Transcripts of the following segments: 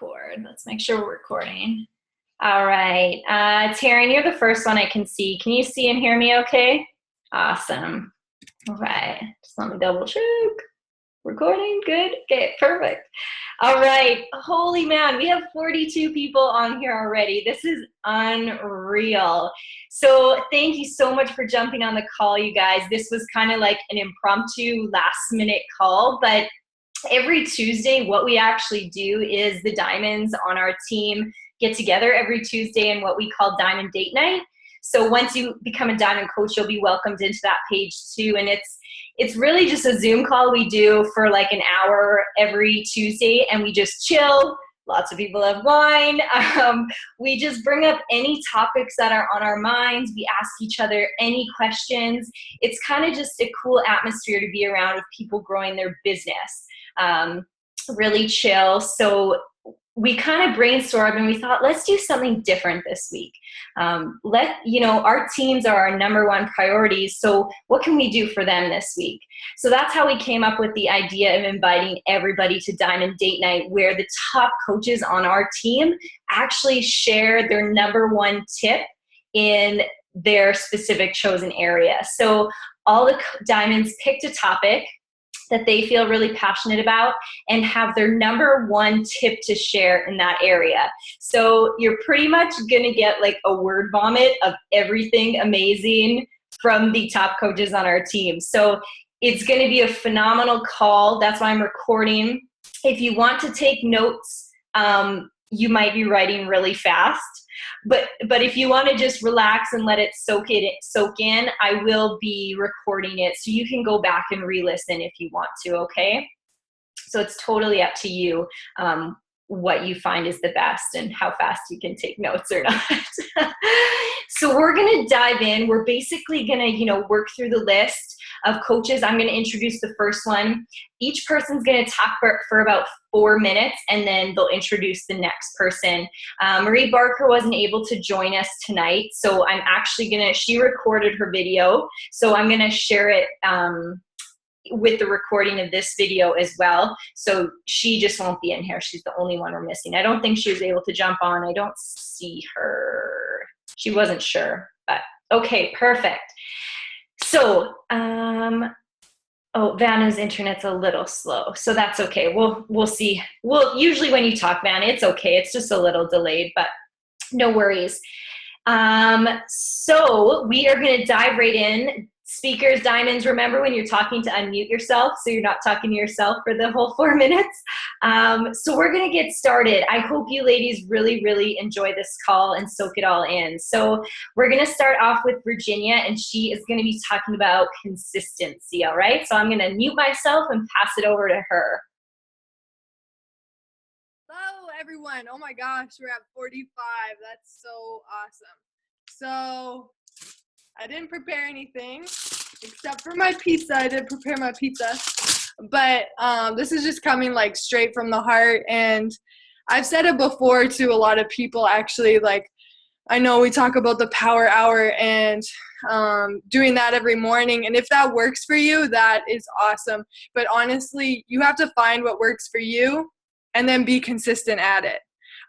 record. Let's make sure we're recording. All right. Taryn, you're the first one I can see. Can you see and hear me okay? Awesome. All right. Just let me double check. Recording. Good. Okay, perfect. All right. Holy man, we have 42 people on here already. This is unreal. So thank you so much for jumping on the call, you guys. This was kind of like an impromptu last-minute call, but every Tuesday, what we actually do is the diamonds on our team get together every Tuesday in what we call Diamond Date Night. So once you become a diamond coach, you'll be welcomed into that page too. And it's really just a Zoom call we do for like an hour every Tuesday, and we just chill. Lots of people have wine. We just bring up any topics that are on our minds. We ask each other any questions. It's kind of just a cool atmosphere to be around with people growing their business. Really chill. So we kind of brainstormed and we thought, let's do something different this week. Our teams are our number one priorities. So what can we do for them this week? So that's how we came up with the idea of inviting everybody to Diamond Date Night, where the top coaches on our team actually share their number one tip in their specific chosen area. So all the diamonds picked a topic that they feel really passionate about and have their number one tip to share in that area. So you're pretty much gonna get like a word vomit of everything amazing from the top coaches on our team. So it's gonna be a phenomenal call. That's why I'm recording. If you want to take notes, you might be writing really fast. But if you want to just relax and let it soak in, I will be recording it so you can go back and re-listen if you want to, okay? So it's totally up to you what you find is the best and how fast you can take notes or not. So we're going to dive in. We're basically going to, work through the list of coaches. I'm going to introduce the first one. Each person's going to talk for about 4 minutes, and then they'll introduce the next person. Marie Barker wasn't able to join us tonight, so I'm actually she recorded her video, so I'm going to share it with the recording of this video as well. So she just won't be in here. She's the only one we're missing. I don't think she was able to jump on. I don't see her. She wasn't sure, but okay, perfect. So, Vanna's internet's a little slow, so that's okay. We'll see. Well, usually when you talk, Vanna, it's okay. It's just a little delayed, but no worries. So we are going to dive right in. Speakers, diamonds, remember when you're talking to unmute yourself so you're not talking to yourself for the whole 4 minutes. So we're going to get started. I hope you ladies really, really enjoy this call and soak it all in. So we're going to start off with Virginia, and she is going to be talking about consistency, all right? So I'm going to mute myself and pass it over to her. Hello, everyone. Oh my gosh, we're at 45. That's so awesome. So I didn't prepare anything except for my pizza. I did prepare my pizza, but this is just coming like straight from the heart. And I've said it before to a lot of people, actually. Like, I know we talk about the power hour and doing that every morning. And if that works for you, that is awesome. But honestly, you have to find what works for you and then be consistent at it.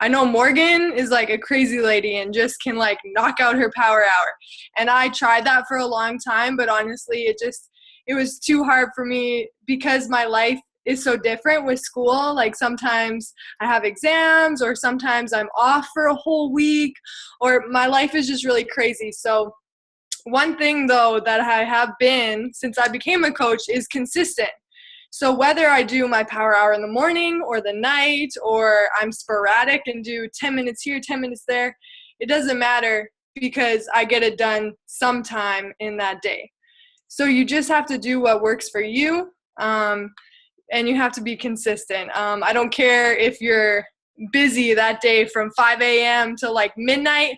I know Morgan is like a crazy lady and just can like knock out her power hour. And I tried that for a long time, but honestly, it was too hard for me because my life is so different with school. Like sometimes I have exams, or sometimes I'm off for a whole week, or my life is just really crazy. So one thing though that I have been since I became a coach is consistent. So whether I do my power hour in the morning or the night, or I'm sporadic and do 10 minutes here, 10 minutes there, it doesn't matter because I get it done sometime in that day. So you just have to do what works for you, and you have to be consistent. I don't care if you're busy that day from 5 a.m. to like midnight.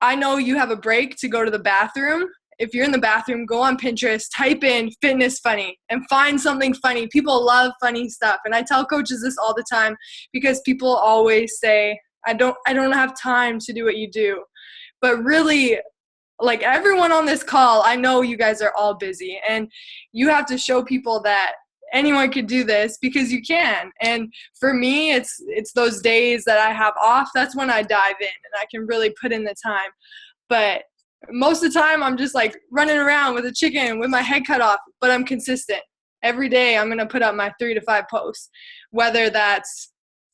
I know you have a break to go to the bathroom. If you're in the bathroom, go on Pinterest, type in fitness funny, and find something funny. People love funny stuff. And I tell coaches this all the time because people always say, I don't have time to do what you do. But really, like everyone on this call, I know you guys are all busy, and you have to show people that anyone could do this, because you can. And for me, it's those days that I have off. That's when I dive in and I can really put in the time. But most of the time, I'm just like running around with a chicken with my head cut off, but I'm consistent. Every day, I'm going to put up my 3 to 5 posts, whether that's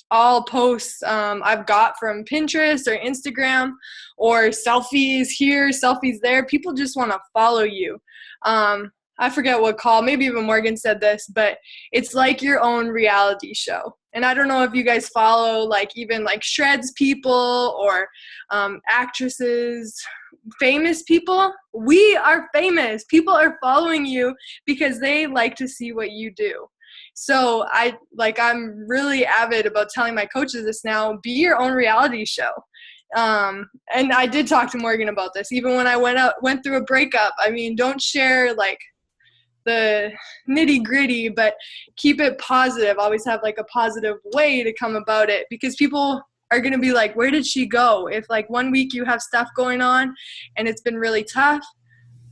all posts I've got from Pinterest or Instagram, or selfies here, selfies there. People just want to follow you. I forget what call, maybe even Morgan said this, but it's like your own reality show. And I don't know if you guys follow like even like Shreds people or actresses, famous people. We are famous. People are following you because they like to see what you do. So I'm really avid about telling my coaches this now: be your own reality show. And I did talk to Morgan about this. Even when I went through a breakup, I mean, don't share like the nitty gritty, but keep it positive. Always have like a positive way to come about it, because people are going to be like, where did she go? If like one week you have stuff going on and it's been really tough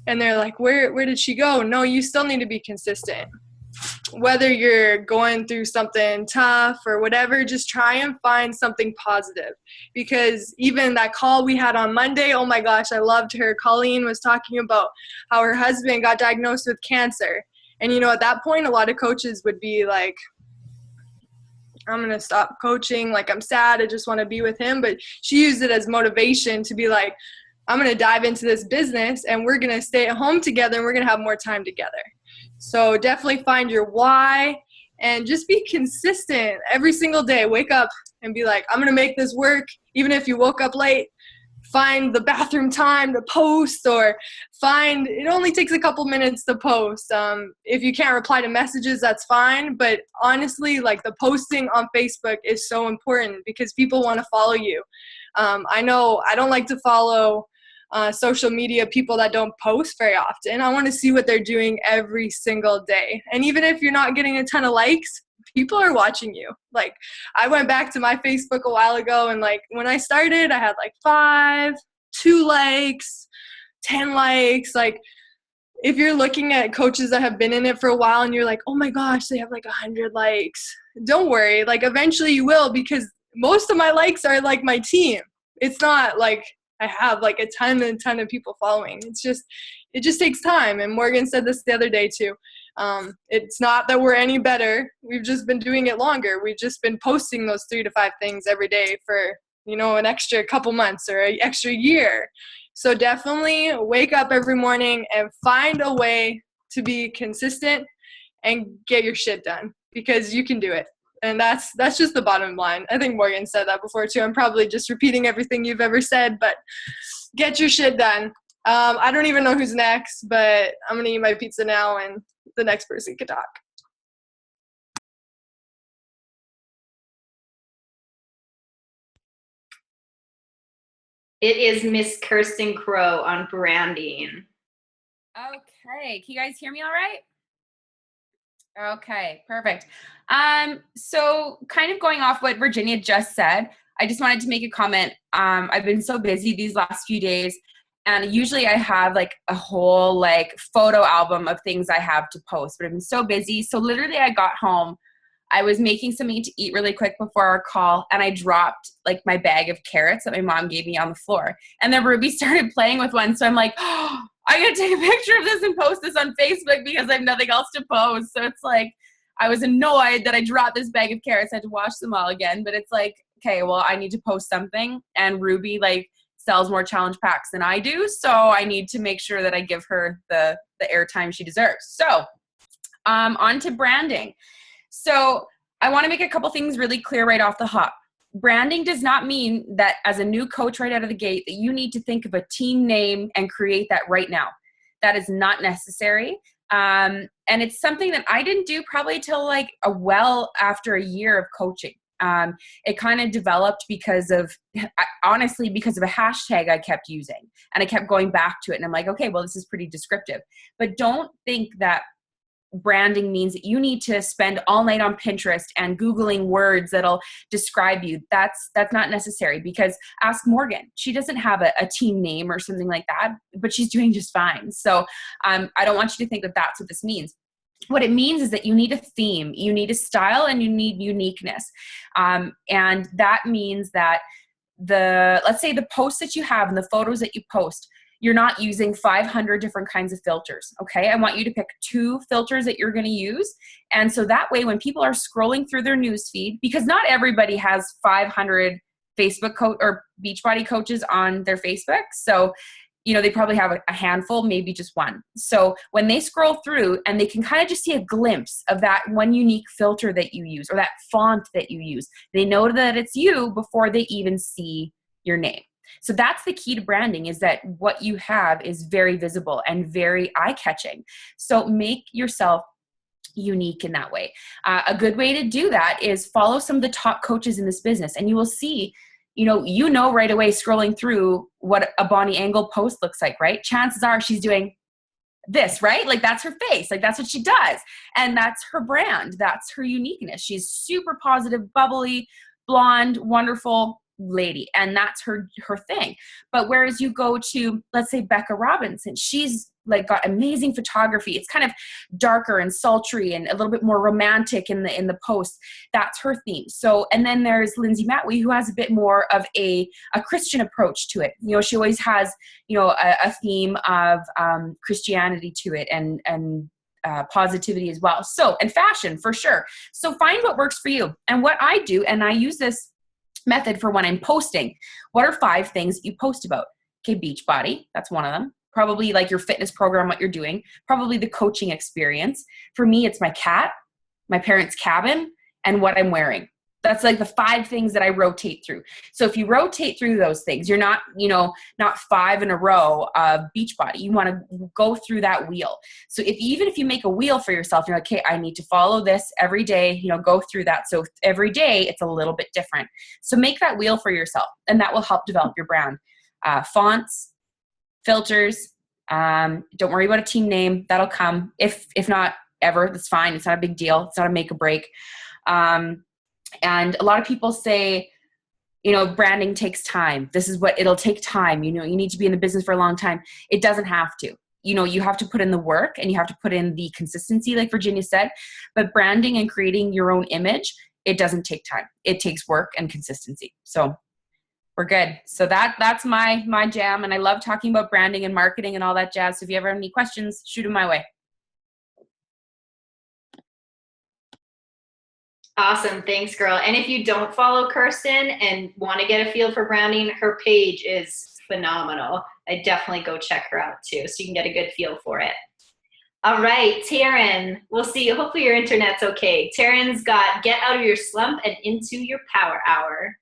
and they're like, where did she go? No, you still need to be consistent. Whether you're going through something tough or whatever, just try and find something positive. Because even that call we had on Monday, oh my gosh, I loved her. Colleen was talking about how her husband got diagnosed with cancer. And, you know, at that point, a lot of coaches would be like, I'm going to stop coaching. Like, I'm sad. I just want to be with him. But she used it as motivation to be like, I'm going to dive into this business and we're going to stay at home together and we're going to have more time together. So definitely find your why and just be consistent every single day. Wake up and be like, I'm going to make this work. Even if you woke up late, find the bathroom time to post, or it only takes a couple minutes to post. If you can't reply to messages, that's fine. But honestly, like, the posting on Facebook is so important because people want to follow you. I know I don't like to follow social media people that don't post very often. I want to see what they're doing every single day. And even if you're not getting a ton of likes, people are watching you. Like, I went back to my Facebook a while ago, and like when I started, I had like 5, 2 likes, 10 likes. Like, if you're looking at coaches that have been in it for a while and you're like, oh my gosh, they have like 100 likes, don't worry. Like, eventually you will, because most of my likes are like my team. It's not like I have like a ton of people following. It just takes time. And Morgan said this the other day too. It's not that we're any better. We've just been doing it longer. We've just been posting those 3 to 5 things every day for, you know, an extra couple months or an extra year. So definitely wake up every morning and find a way to be consistent and get your shit done, because you can do it. And that's just the bottom line. I think Morgan said that before too. I'm probably just repeating everything you've ever said, but get your shit done. I don't even know who's next, but I'm going to eat my pizza now and the next person can talk. It is Miss Kirsten Crow on branding. Okay, can you guys hear me all right? Okay, perfect. So kind of going off what Virginia just said, I just wanted to make a comment. I've been so busy these last few days, and usually I have like a whole like photo album of things I have to post, but I've been so busy. So literally I got home, I was making something to eat really quick before our call, and I dropped like my bag of carrots that my mom gave me on the floor. And then Ruby started playing with one. So I'm like, oh, I gotta take a picture of this and post this on Facebook because I have nothing else to post. So it's like, I was annoyed that I dropped this bag of carrots. I had to wash them all again. But it's like, okay, well, I need to post something. And Ruby like sells more challenge packs than I do. So I need to make sure that I give her the airtime she deserves. So on to branding. So I want to make a couple things really clear right off the hop. Branding does not mean that as a new coach right out of the gate that you need to think of a team name and create that right now. That is not necessary. And it's something that I didn't do probably till like after a year of coaching. It kind of developed honestly, because of a hashtag I kept using, and I kept going back to it. And I'm like, okay, well, this is pretty descriptive. But don't think that branding means that you need to spend all night on Pinterest and Googling words that'll describe you. That's not necessary, because ask Morgan. She doesn't have a team name or something like that, but she's doing just fine. So I don't want you to think that that's what this means. what it means is that you need a theme, you need a style, and you need uniqueness. And that means that let's say the posts that you have and the photos that you post, you're not using 500 different kinds of filters. Okay. I want you to pick 2 filters that you're going to use. And so that way, when people are scrolling through their news feed, because not everybody has 500 Facebook or Beachbody coaches on their Facebook. So, they probably have a handful, maybe just one. So when they scroll through and they can kind of just see a glimpse of that one unique filter that you use or that font that you use, they know that it's you before they even see your name. So that's the key to branding, is that what you have is very visible and very eye-catching. So make yourself unique in that way. A good way to do that is follow some of the top coaches in this business, and you will see right away scrolling through what a Bonnie Engel post looks like, right? Chances are she's doing this, right? Like that's her face, like that's what she does. And that's her brand. That's her uniqueness. She's super positive, bubbly, blonde, wonderful lady. And that's her thing. But whereas you go to, let's say, Becca Robinson, she's like got amazing photography. It's kind of darker and sultry and a little bit more romantic in the post. That's her theme. So, and then there's Lindsay Matwee, who has a bit more of a Christian approach to it. She always has, a theme of Christianity to it and positivity as well. So, and fashion for sure. So find what works for you. And what I do, and I use this method for when I'm posting, what are 5 things you post about? Okay, Beachbody, that's one of them. Probably like your fitness program, what you're doing, probably the coaching experience. For me, it's my cat, my parents' cabin, and what I'm wearing. That's like the 5 things that I rotate through. So if you rotate through those things, you're not, not 5 in a row of Beachbody. You want to go through that wheel. So even if you make a wheel for yourself, you're like, okay, I need to follow this every day, go through that. So every day it's a little bit different. So make that wheel for yourself, and that will help develop your brand. Fonts, filters, don't worry about a team name. That'll come. If not ever, that's fine. It's not a big deal. It's not a make or break. And a lot of people say, branding takes time. This is what it'll take time. You need to be in the business for a long time. It doesn't have to. You have to put in the work and you have to put in the consistency, like Virginia said. But branding and creating your own image, it doesn't take time. It takes work and consistency. So we're good. So that's my jam. And I love talking about branding and marketing and all that jazz. So if you ever have any questions, shoot them my way. Awesome. Thanks, girl. And if you don't follow Kirsten and want to get a feel for branding, her page is phenomenal. I definitely go check her out too, so you can get a good feel for it. All right, Taryn, we'll see. Hopefully your internet's okay. Taryn's got Get Out of Your Slump and Into Your Power Hour.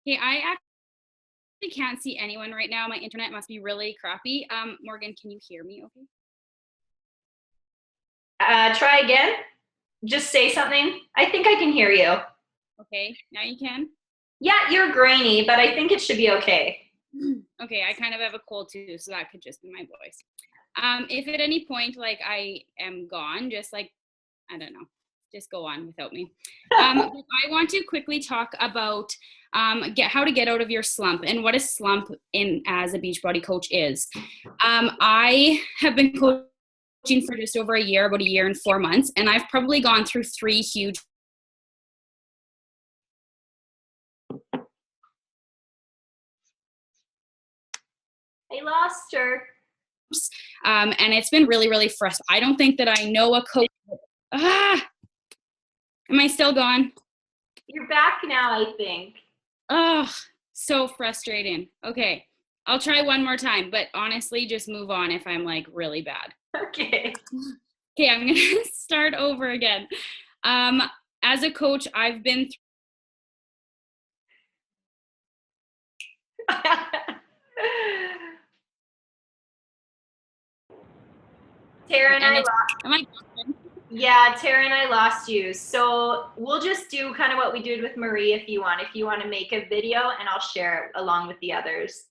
Hey, I actually can't see anyone right now. My internet must be really crappy. Morgan, can you hear me okay? Try again. Just say something. I think I can hear you. Okay, now you can? Yeah, you're grainy, but I think it should be okay. Okay, I kind of have a cold too, so that could just be my voice. If at any point, like, I am gone, just like, I don't know, just go on without me. I want to quickly talk about how to get out of your slump and what a slump as a Beachbody coach is. I have been coaching for just over a year, about a year and 4 months, and I've probably gone through 3 huge I lost her. and it's been really, really frustrating. I don't think that I know a coach. Am I still gone? You're back now, I think. Oh, so frustrating. Okay, I'll try one more time, but honestly, just move on if I'm like really bad. Okay. Okay, I'm going to start over again. As a coach, I've been Taryn, Taryn, I lost you. So we'll just do kind of what we did with Marie if you want. If you want to make a video, and I'll share it along with the others.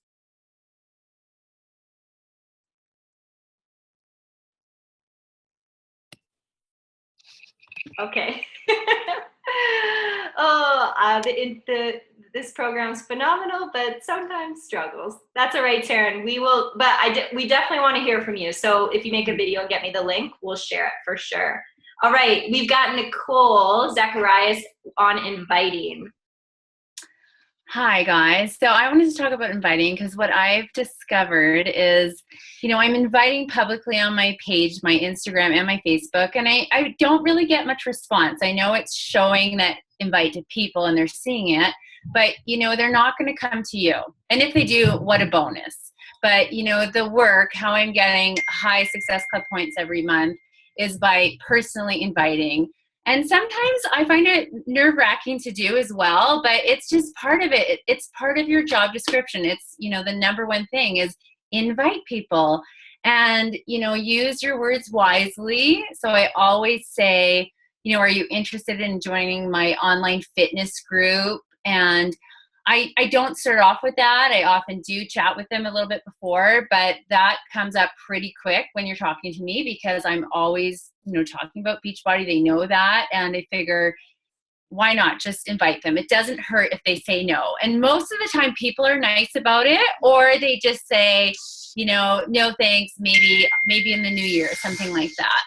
Okay. this program's phenomenal, but sometimes struggles. That's all right, Taryn. We will, but we definitely want to hear from you. So if you make a video and get me the link, we'll share it for sure. All right, we've got Nicole Zacharias on inviting. Hi, guys. So I wanted to talk about inviting because what I've discovered is, I'm inviting publicly on my page, my Instagram and my Facebook, and I don't really get much response. I know it's showing that invite to people and they're seeing it, but, they're not going to come to you. And if they do, what a bonus. But, the work, how I'm getting high Success Club points every month is by personally inviting. And sometimes I find it nerve-wracking to do as well, but it's just part of it. It's part of your job description. It's, the number one thing is invite people and, use your words wisely. So I always say, are you interested in joining my online fitness group? And I don't start off with that. I often do chat with them a little bit before, but that comes up pretty quick when you're talking to me because I'm always, talking about Beachbody. They know that, and they figure, why not just invite them? It doesn't hurt if they say no. And most of the time people are nice about it, or they just say, no thanks, maybe in the new year, something like that.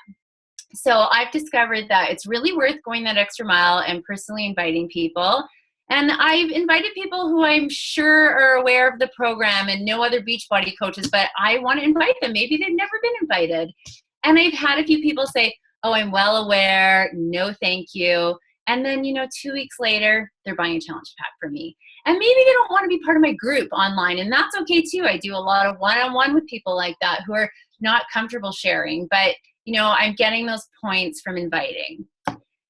So I've discovered that it's really worth going that extra mile and personally inviting people. And I've invited people who I'm sure are aware of the program and no other Beachbody coaches, but I want to invite them. Maybe they've never been invited. And I've had a few people say, oh, I'm well aware, no thank you. And then, 2 weeks later, they're buying a challenge pack from me. And maybe they don't want to be part of my group online, and that's okay too. I do a lot of one-on-one with people like that who are not comfortable sharing, but, I'm getting those points from inviting.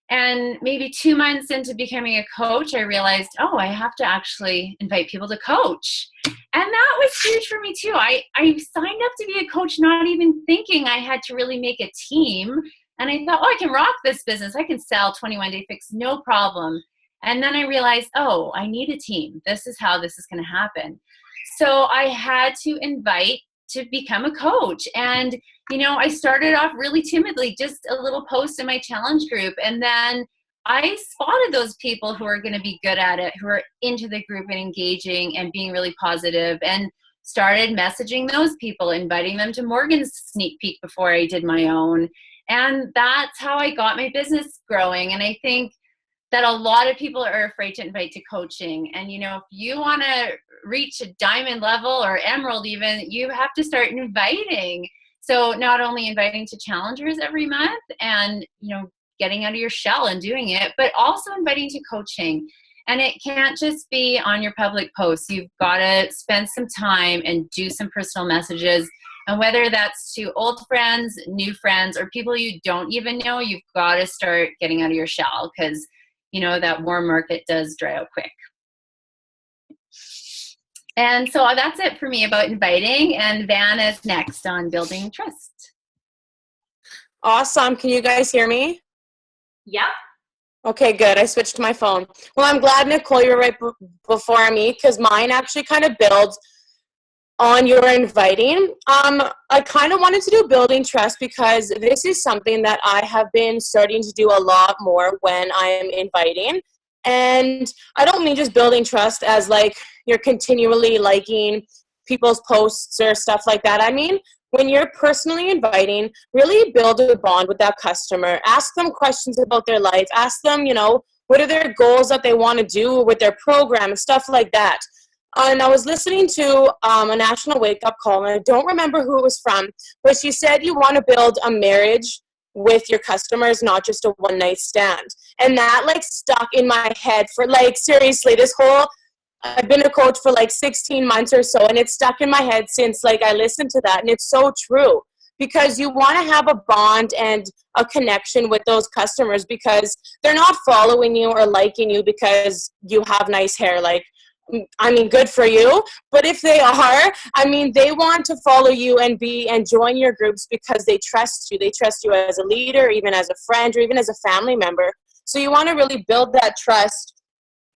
And maybe 2 months into becoming a coach, I realized, oh, I have to actually invite people to coach. And that was huge for me too. I signed up to be a coach not even thinking I had to really make a team. And I thought, oh, I can rock this business. I can sell 21 Day Fix, no problem. And then I realized, oh, I need a team. This is how this is going to happen. So I had to invite to become a coach. And, I started off really timidly, just a little post in my challenge group. And then I spotted those people who are going to be good at it, who are into the group and engaging and being really positive, and started messaging those people, inviting them to Morgan's sneak peek before I did my own. And that's how I got my business growing. And I think that a lot of people are afraid to invite to coaching. And, if you want to reach a diamond level or emerald even, you have to start inviting. So not only inviting to challengers every month and, getting out of your shell and doing it, but also inviting to coaching. And it can't just be on your public posts. You've got to spend some time and do some personal messages. And whether that's to old friends, new friends, or people you don't even know, you've got to start getting out of your shell because, that warm market does dry out quick. And so that's it for me about inviting. And Van is next on building trust. Awesome. Can you guys hear me? Yep. Okay, good. I switched to my phone. Well, I'm glad, Nicole, you're right before me because mine actually kind of builds on your inviting. I kind of wanted to do building trust because this is something that I have been starting to do a lot more when I am inviting. And I don't mean just building trust as like you're continually liking people's posts or stuff like that. I mean, when you're personally inviting, really build a bond with that customer. Ask them questions about their life. Ask them, what are their goals that they want to do with their program and stuff like that. And I was listening to a national wake-up call, and I don't remember who it was from, but she said you want to build a marriage with your customers, not just a one-night stand. And that stuck in my head for seriously, I've been a coach for 16 months or so, and it's stuck in my head since I listened to that. And it's so true because you want to have a bond and a connection with those customers because they're not following you or liking you because you have nice hair. Good for you. But if they are, they want to follow you and join your groups because they trust you. They trust you as a leader, even as a friend, or even as a family member. So you want to really build that trust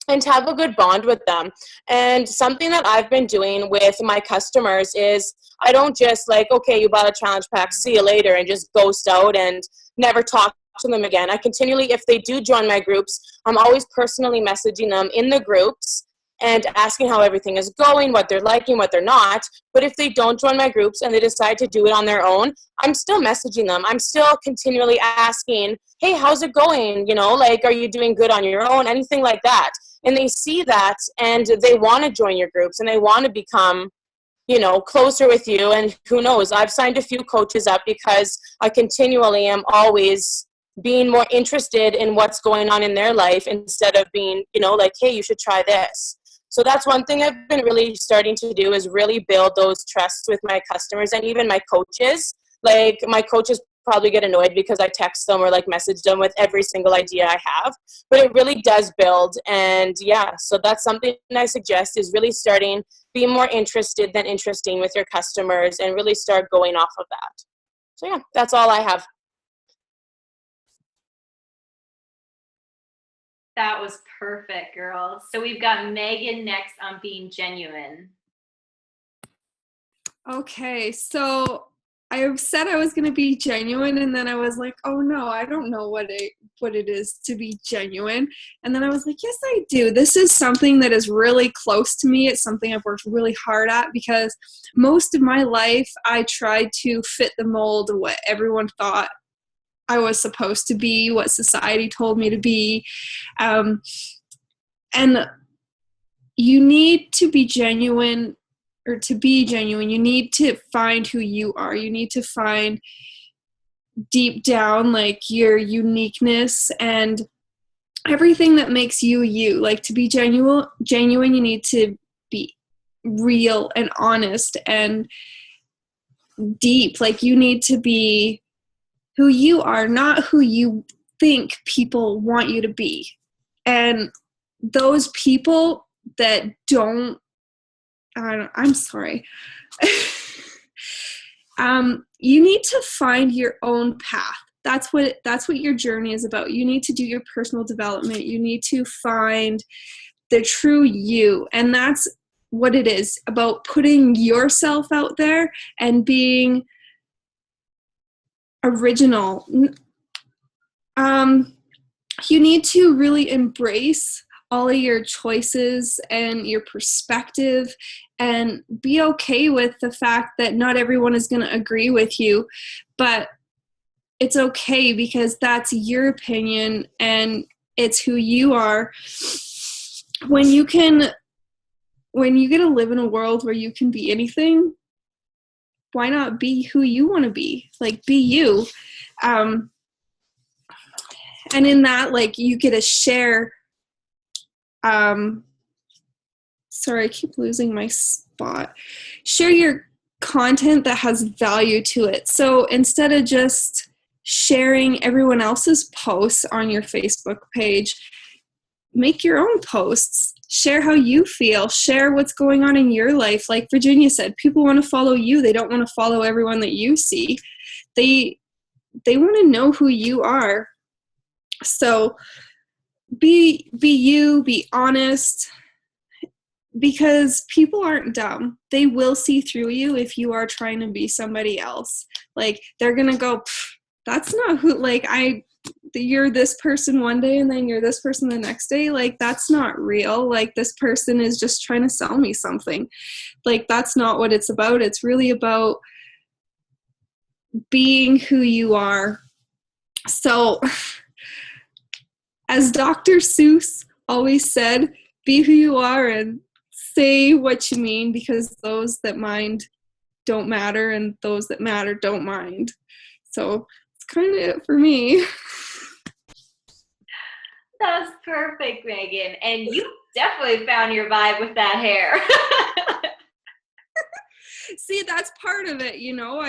and have a good bond with them. And something that I've been doing with my customers is I don't just okay, you bought a challenge pack, see you later, and just ghost out and never talk to them again. I continually, if they do join my groups, I'm always personally messaging them in the groups and asking how everything is going, what they're liking, what they're not. But if they don't join my groups and they decide to do it on their own, I'm still messaging them. I'm still continually asking, hey, how's it going? You know, like, are you doing good on your own? Anything like that. And they see that and they want to join your groups and they want to become, you know, closer with you. And who knows, I've signed a few coaches up because I continually am always being more interested in what's going on in their life instead of being, you know, like, hey, you should try this. So that's one thing I've been really starting to do, is really build those trusts with my customers and even my coaches. Like, my coaches probably get annoyed because I text them or like message them with every single idea I have, but it really does build. And yeah, so that's something I suggest, is really starting, be more interested than interesting with your customers and really start going off of that. So yeah, that's all I have. That was perfect, girl. So we've got Megan next on being genuine. Okay, so I said I was going to be genuine, and then I was like, oh no, I don't know what it is to be genuine. And then I was like, yes, I do. This is something that is really close to me. It's something I've worked really hard at, because most of my life I tried to fit the mold of what everyone thought I was supposed to be, what society told me to be. And you need to be genuine, or to be genuine, you need to find who you are. You need to find deep down, like, your uniqueness and everything that makes you you. Like, to be genuine, you need to be real and honest and deep. Like, you need to be who you are, not who you think people want you to be. And those people that don't, I'm sorry. You need to find your own path. That's what your journey is about. You need to do your personal development. You need to find the true you. And that's what it is about, putting yourself out there and being original. You need to really embrace all of your choices and your perspective, and be okay with the fact that not everyone is going to agree with you, but it's okay, because that's your opinion and it's who you are. When you get to live in a world where you can be anything, why not be who you want to be? Like, be you. And in that, like, you get to share. Sorry, I keep losing my spot. Share your content that has value to it. So instead of just sharing everyone else's posts on your Facebook page, make your own posts. Share how you feel. Share what's going on in your life. Like Virginia said, people want to follow you. They don't want to follow everyone that you see. They want to know who you are. So be you, be honest, because people aren't dumb. They will see through you if you are trying to be somebody else. Like, they're going to go, that's not who, like, you're this person one day and then you're this person the next day. Like, that's not real. Like, this person is just trying to sell me something. Like, that's not what it's about. It's really about being who you are. So, as Dr. Seuss always said, be who you are and say what you mean, because those that mind don't matter and those that matter don't mind. So it's kind of it for me. That was perfect, Megan. And you definitely found your vibe with that hair. See, that's part of it, you know.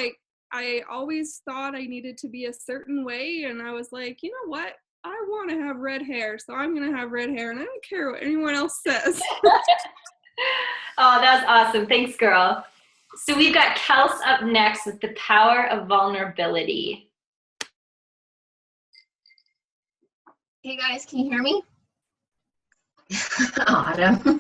I always thought I needed to be a certain way, and I was like, you know what? I want to have red hair, so I'm going to have red hair, and I don't care what anyone else says. Oh, that was awesome. Thanks, girl. So we've got Kels up next with the power of vulnerability. Hey guys, can you hear me? Autumn.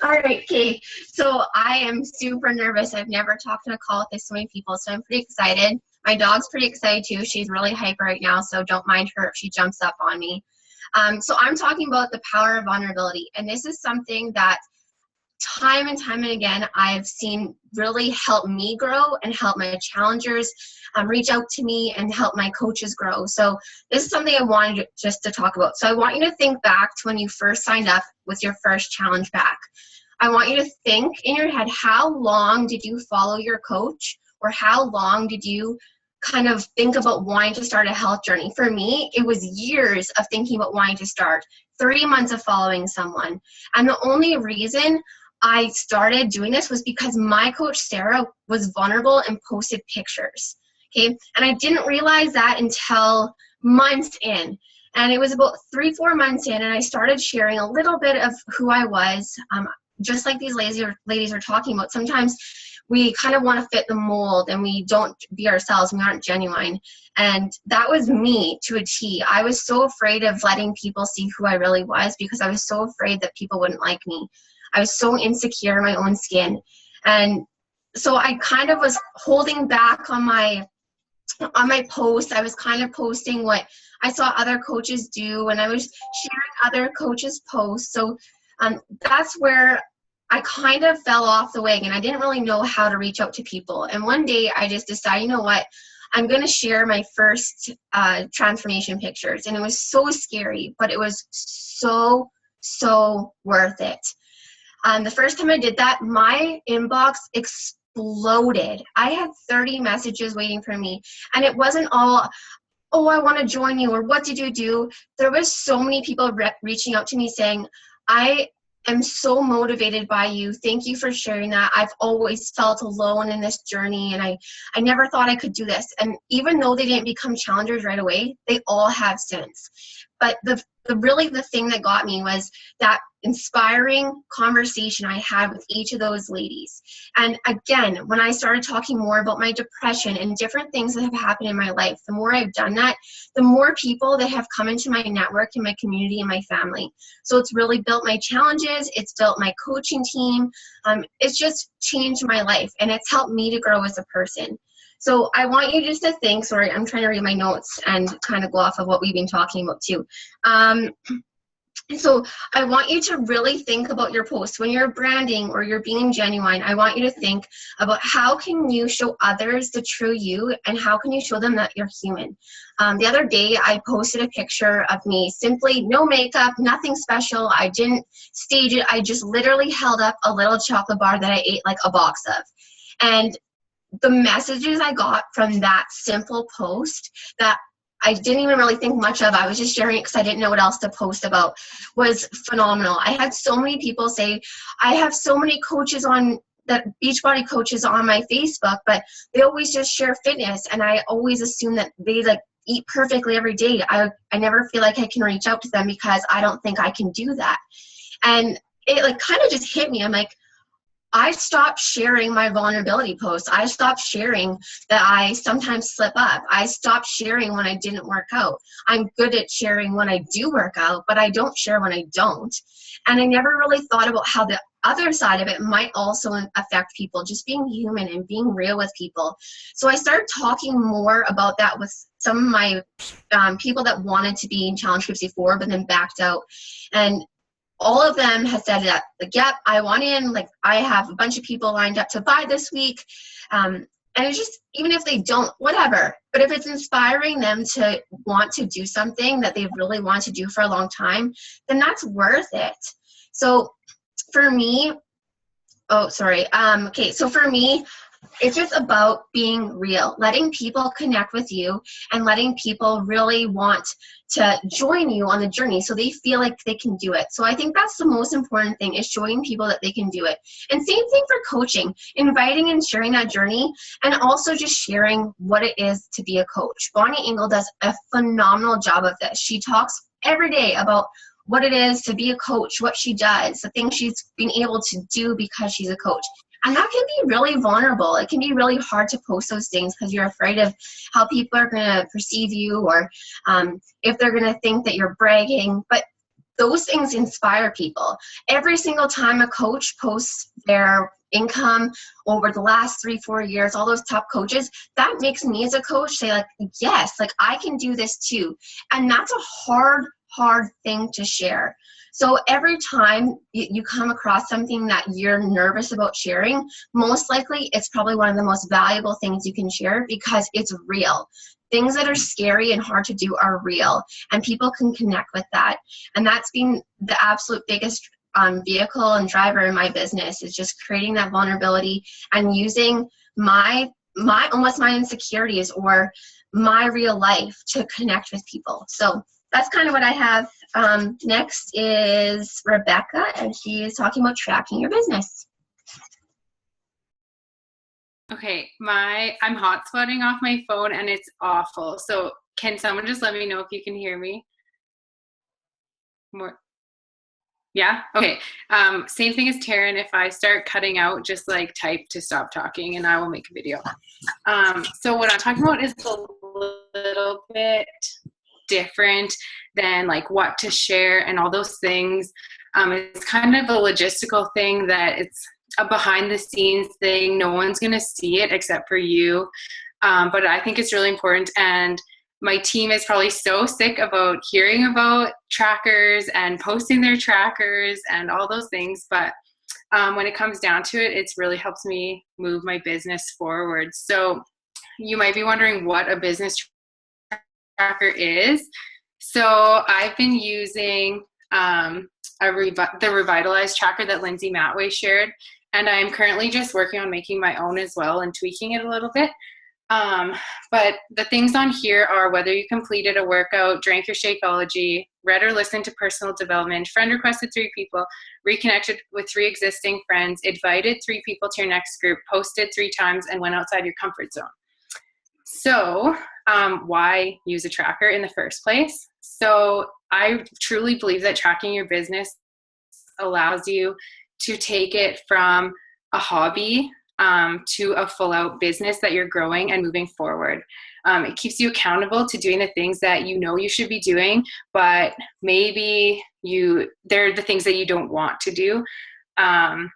All right, Kate. So I am super nervous. I've never talked on a call with this many people, so I'm pretty excited. My dog's pretty excited too. She's really hyper right now, so don't mind her if she jumps up on me. So I'm talking about the power of vulnerability. And this is something that time and time and again, I've seen really help me grow and help my challengers reach out to me and help my coaches grow. So this is something I wanted just to talk about. So I want you to think back to when you first signed up with your first challenge back. I want you to think in your head, how long did you follow your coach, or how long did you kind of think about wanting to start a health journey? For me, it was years of thinking about wanting to start, 3 months of following someone. And the only reason I started doing this was because my coach, Sarah, was vulnerable and posted pictures. Okay. And I didn't realize that until months in. And it was about 3-4 months in, and I started sharing a little bit of who I was. Just like these ladies are talking about, sometimes we kind of want to fit the mold and we don't be ourselves, we aren't genuine. And that was me to a T. I was so afraid of letting people see who I really was because I was so afraid that people wouldn't like me. I was so insecure in my own skin. And so I kind of was holding back on my posts. I was kind of posting what I saw other coaches do, and I was sharing other coaches' posts. So that's where I kind of fell off the wagon. I didn't really know how to reach out to people. And one day I just decided, you know what? I'm going to share my first transformation pictures. And it was so scary, but it was so worth it. The first time I did that, my inbox exploded. I had 30 messages waiting for me. And it wasn't all, oh, I want to join you, or what did you do? There was so many people reaching out to me saying, I am so motivated by you. Thank you for sharing that. I've always felt alone in this journey, and I never thought I could do this. And even though they didn't become challengers right away, they all have since. But the thing that got me was that inspiring conversation I had with each of those ladies. And again, when I started talking more about my depression and different things that have happened in my life, the more I've done that, the more people that have come into my network and my community and my family. So it's really built my challenges. It's built my coaching team. It's just changed my life, and it's helped me to grow as a person. So I want you just to think, sorry, I'm trying to read my notes and kind of go off of what we've been talking about too. So I want you to really think about your posts. When you're branding or you're being genuine, I want you to think about how can you show others the true you, and how can you show them that you're human. The other day, I posted a picture of me, simply no makeup, nothing special. I didn't stage it. I just literally held up a little chocolate bar that I ate like a box of. And the messages I got from that simple post that I didn't even really think much of, I was just sharing it because I didn't know what else to post about, was phenomenal. I had so many people say, I have so many coaches on that, Beachbody coaches on my Facebook, but they always just share fitness, and I always assume that they like eat perfectly every day. I never feel like I can reach out to them because I don't think I can do that. And it like kind of just hit me. I'm like, I stopped sharing my vulnerability posts. I stopped sharing that I sometimes slip up. I stopped sharing when I didn't work out. I'm good at sharing when I do work out, but I don't share when I don't. And I never really thought about how the other side of it might also affect people, just being human and being real with people. So I started talking more about that with some of my people that wanted to be in challenge groups before, but then backed out. And all of them have said that, like, yep, I want in, like, I have a bunch of people lined up to buy this week. And it's just, even if they don't, whatever. But if it's inspiring them to want to do something that they really want to do for a long time, then that's worth it. So for me, so for me, it's just about being real, letting people connect with you and letting people really want to join you on the journey so they feel like they can do it. So I think that's the most important thing, is showing people that they can do it. And same thing for coaching, inviting and sharing that journey, and also just sharing what it is to be a coach. Bonnie Engel does a phenomenal job of this. She talks every day about what it is to be a coach, what she does, the things she's been able to do because she's a coach. And that can be really vulnerable. It can be really hard to post those things because you're afraid of how people are going to perceive you, or if they're going to think that you're bragging. But those things inspire people. Every single time a coach posts their income over the last 3-4 years, all those top coaches, that makes me as a coach say, like, yes, like I can do this too. And that's a hard hard thing to share. So every time you come across something that you're nervous about sharing, most likely it's probably one of the most valuable things you can share because it's real. Things that are scary and hard to do are real, and people can connect with that. And that's been the absolute biggest vehicle and driver in my business, is just creating that vulnerability and using my almost my insecurities or my real life to connect with people. So that's kind of what I have. Next is Rebecca, and she is talking about tracking your business. Okay, I'm hotspotting off my phone and it's awful. So can someone just let me know if you can hear me? More. Yeah? Okay. Same thing as Taryn. If I start cutting out, just like type to stop talking and I will make a video. So what I'm talking about is a little bit different than like what to share and all those things. It's kind of a logistical thing that it's a behind the scenes thing. No one's going to see it except for you. But I think it's really important. And my team is probably so sick about hearing about trackers and posting their trackers and all those things. But when it comes down to it, it's really helps me move my business forward. So you might be wondering what a business tracker is. So I've been using the Revitalize tracker that Lindsay Matway shared. And I'm currently just working on making my own as well and tweaking it a little bit. But the things on here are whether you completed a workout, drank your Shakeology, read or listened to personal development, friend requested 3 people, reconnected with 3 existing friends, invited 3 people to your next group, posted 3 times, and went outside your comfort zone. So why use a tracker in the first place? So I truly believe that tracking your business allows you to take it from a hobby to a full-out business that you're growing and moving forward. It keeps you accountable to doing the things that you know you should be doing, but maybe they're the things that you don't want to do, and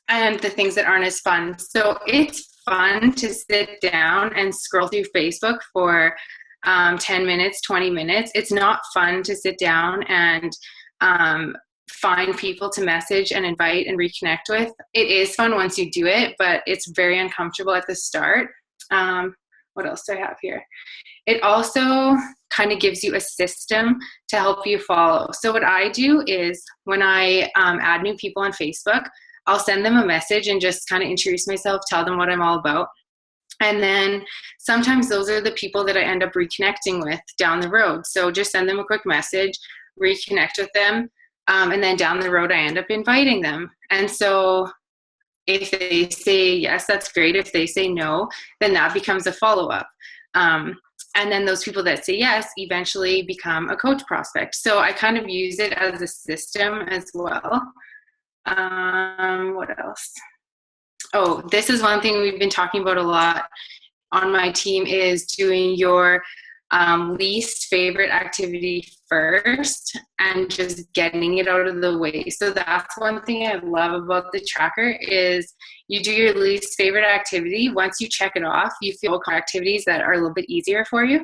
the things that aren't as fun. So it's fun to sit down and scroll through Facebook for 10 minutes, 20 minutes. It's not fun to sit down and find people to message and invite and reconnect with. It is fun once you do it, but it's very uncomfortable at the start. What else do I have here? It also kind of gives you a system to help you follow. So what I do is when I add new people on Facebook, I'll send them a message and just kind of introduce myself, tell them what I'm all about. And then sometimes those are the people that I end up reconnecting with down the road. So just send them a quick message, reconnect with them. And then down the road, I end up inviting them. And so if they say yes, that's great. If they say no, then that becomes a follow-up. And then those people that say yes eventually become a coach prospect. So I kind of use it as a system as well. What else? Oh, this is one thing we've been talking about a lot on my team, is doing your least favorite activity first and just getting it out of the way. So that's one thing I love about the tracker is you do your least favorite activity. Once you check it off, you feel activities that are a little bit easier for you.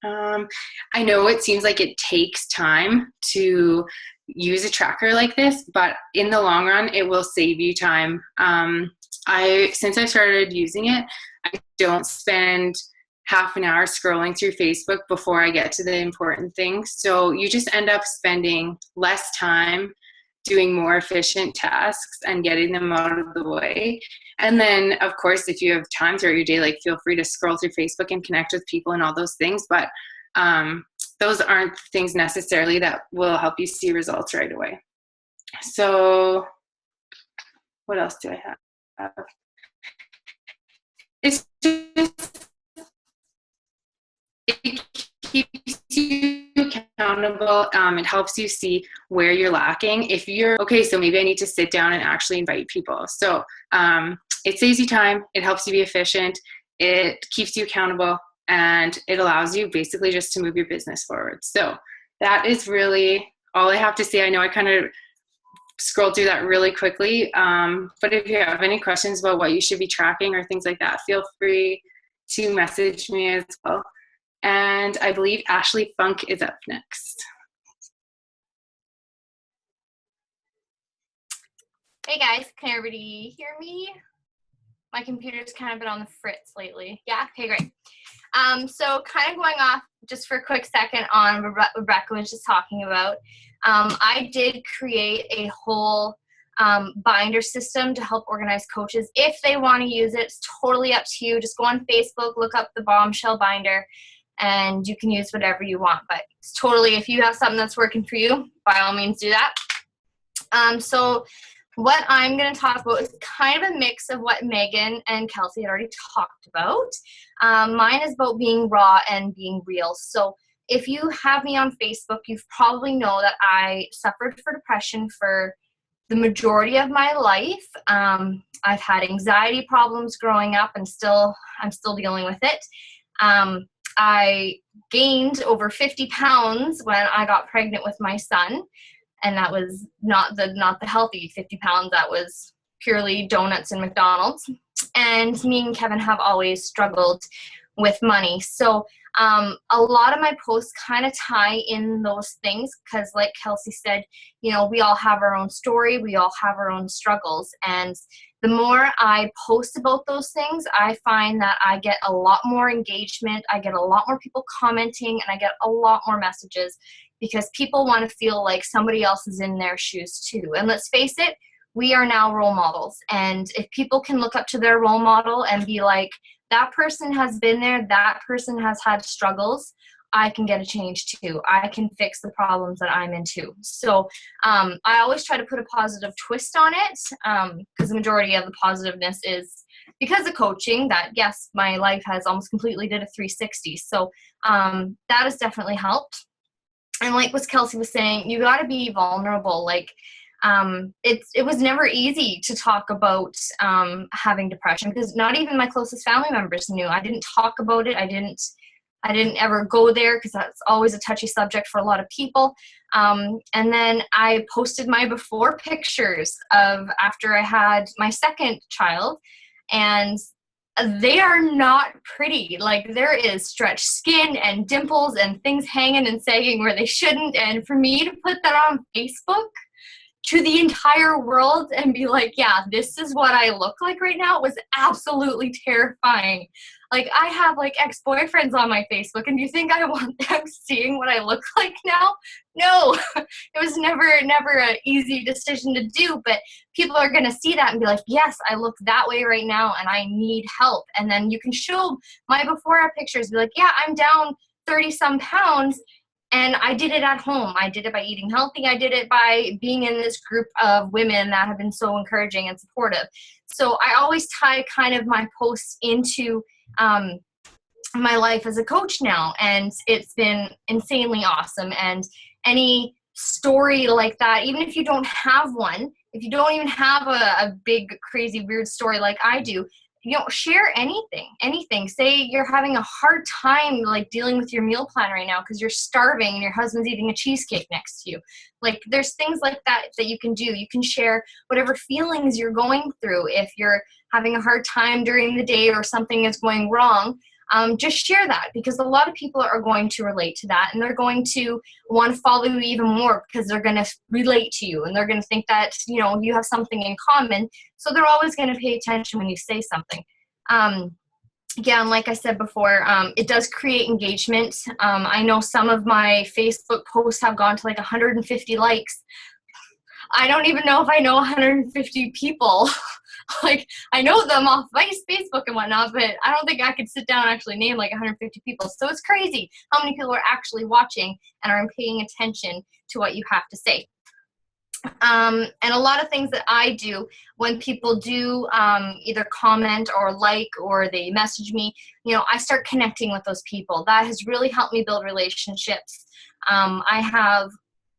I know it seems like it takes time to use a tracker like this, but in the long run, it will save you time. Since I started using it, I don't spend half an hour scrolling through Facebook before I get to the important things. So you just end up spending less time doing more efficient tasks and getting them out of the way. And then, of course, if you have time throughout your day, like feel free to scroll through Facebook and connect with people and all those things. But those aren't things necessarily that will help you see results right away. So what else do I have? It's just, it keeps you accountable. It helps you see where you're lacking. If you're, okay, so maybe I need to sit down and actually invite people. So it saves you time. It helps you be efficient. It keeps you accountable. And it allows you basically just to move your business forward. So that is really all I have to say. I know I kind of scrolled through that really quickly. But if you have any questions about what you should be tracking or things like that, feel free to message me as well. And I believe Ashley Funk is up next. Hey guys, can everybody hear me? My computer's kind of been on the fritz lately. Yeah, okay, great. So kind of going off just for a quick second on what Rebecca was just talking about. I did create a whole binder system to help organize coaches. If they want to use it, it's totally up to you. Just go on Facebook, look up the Bombshell Binder, and you can use whatever you want. But it's totally, if you have something that's working for you, by all means do that. So what I'm going to talk about is kind of a mix of what Megan and Kelsey had already talked about. Mine is about being raw and being real. So if you have me on Facebook, you probably know that I suffered for depression for the majority of my life. I've had anxiety problems growing up and I'm still dealing with it. I gained over 50 pounds when I got pregnant with my son. And that was not the healthy 50 pounds. That was purely donuts and McDonald's. And me and Kevin have always struggled with money. So a lot of my posts kind of tie in those things because, like Kelsey said, you know, we all have our own story. We all have our own struggles. And the more I post about those things, I find that I get a lot more engagement. I get a lot more people commenting, and I get a lot more messages because people want to feel like somebody else is in their shoes too. And let's face it, we are now role models. And if people can look up to their role model and be like, that person has been there, that person has had struggles, I can get a change too. I can fix the problems that I'm in too. So I always try to put a positive twist on it because the majority of the positiveness is because of coaching that, yes, my life has almost completely did a 360. So that has definitely helped. And like what Kelsey was saying, you got to be vulnerable. Like it was never easy to talk about having depression because not even my closest family members knew. I didn't talk about it. I didn't ever go there because that's always a touchy subject for a lot of people. And then I posted my before pictures of after I had my second child, and they are not pretty. Like there is stretched skin and dimples and things hanging and sagging where they shouldn't. And for me to put that on Facebook to the entire world and be like, yeah, this is what I look like right now, was absolutely terrifying. Like I have like ex-boyfriends on my Facebook, and do you think I want them seeing what I look like now? No, it was never an easy decision to do, but people are going to see that and be like, yes, I look that way right now and I need help. And then you can show my before pictures, be like, yeah, I'm down 30 some pounds. And I did it at home. I did it by eating healthy. I did it by being in this group of women that have been so encouraging and supportive. So I always tie kind of my posts into my life as a coach now. And it's been insanely awesome. And any story like that, even if you don't have one, if you don't even have a big, crazy, weird story like I do, you know, share anything. Say you're having a hard time like dealing with your meal plan right now because you're starving and your husband's eating a cheesecake next to you. Like there's things like that you can do. You can share whatever feelings you're going through. If you're having a hard time during the day or something is going wrong, just share that because a lot of people are going to relate to that, and they're going to want to follow you even more because they're going to relate to you and they're going to think that, you know, you have something in common. So they're always going to pay attention when you say something. Yeah, and like I said before, it does create engagement. I know some of my Facebook posts have gone to like 150 likes. I don't even know if I know 150 people. Like, I know them off Facebook and whatnot, but I don't think I could sit down and actually name like 150 people. So it's crazy how many people are actually watching and are paying attention to what you have to say. And a lot of things that I do when people do either comment or like or they message me, you know, I start connecting with those people. That has really helped me build relationships. I have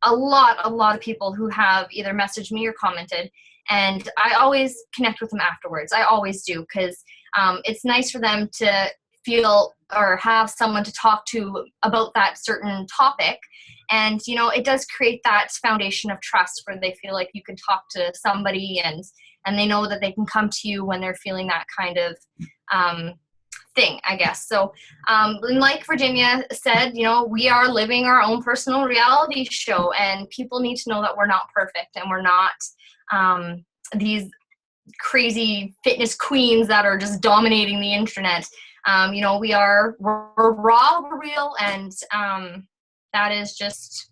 a lot of people who have either messaged me or commented, and I always connect with them afterwards. I always do, because it's nice for them to feel or have someone to talk to about that certain topic. And, you know, it does create that foundation of trust where they feel like you can talk to somebody and they know that they can come to you when they're feeling that kind of thing, I guess. So, and like Virginia said, you know, we are living our own personal reality show, and people need to know that we're not perfect and we're not these crazy fitness queens that are just dominating the internet. You know, we're raw, we're real, and that is just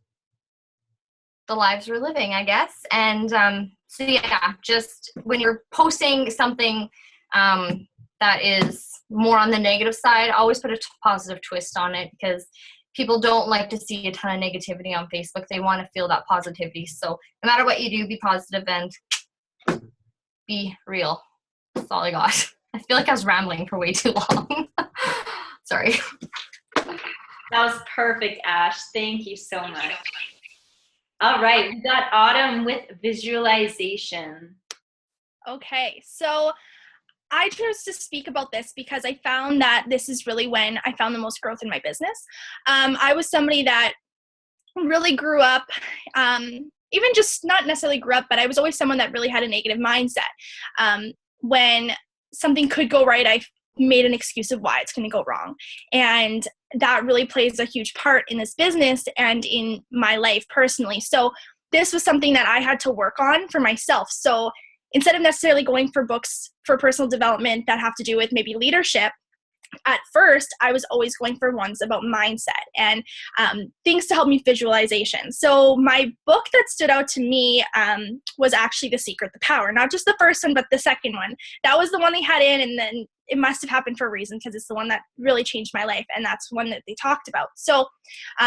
the lives we're living, I guess. And so yeah, just when you're posting something that is more on the negative side, always put a positive twist on it, because people don't like to see a ton of negativity on Facebook. They want to feel that positivity. So no matter what you do, be positive and be real. That's all I got. I feel like I was rambling for way too long. Sorry. That was perfect, Ash. Thank you so much. All right, we got Autumn with visualization. Okay, so I chose to speak about this because I found that this is really when I found the most growth in my business. I was somebody that really grew up, even just not necessarily grew up, but I was always someone that really had a negative mindset. When something could go right, I made an excuse of why it's going to go wrong. And that really plays a huge part in this business and in my life personally. So this was something that I had to work on for myself. So instead of necessarily going for books for personal development that have to do with maybe leadership, at first, I was always going for ones about mindset and things to help me visualization. So my book that stood out to me was actually The Secret, The Power. Not just the first one, but the second one. That was the one they had in, and then it must have happened for a reason, because it's the one that really changed my life, and that's one that they talked about. So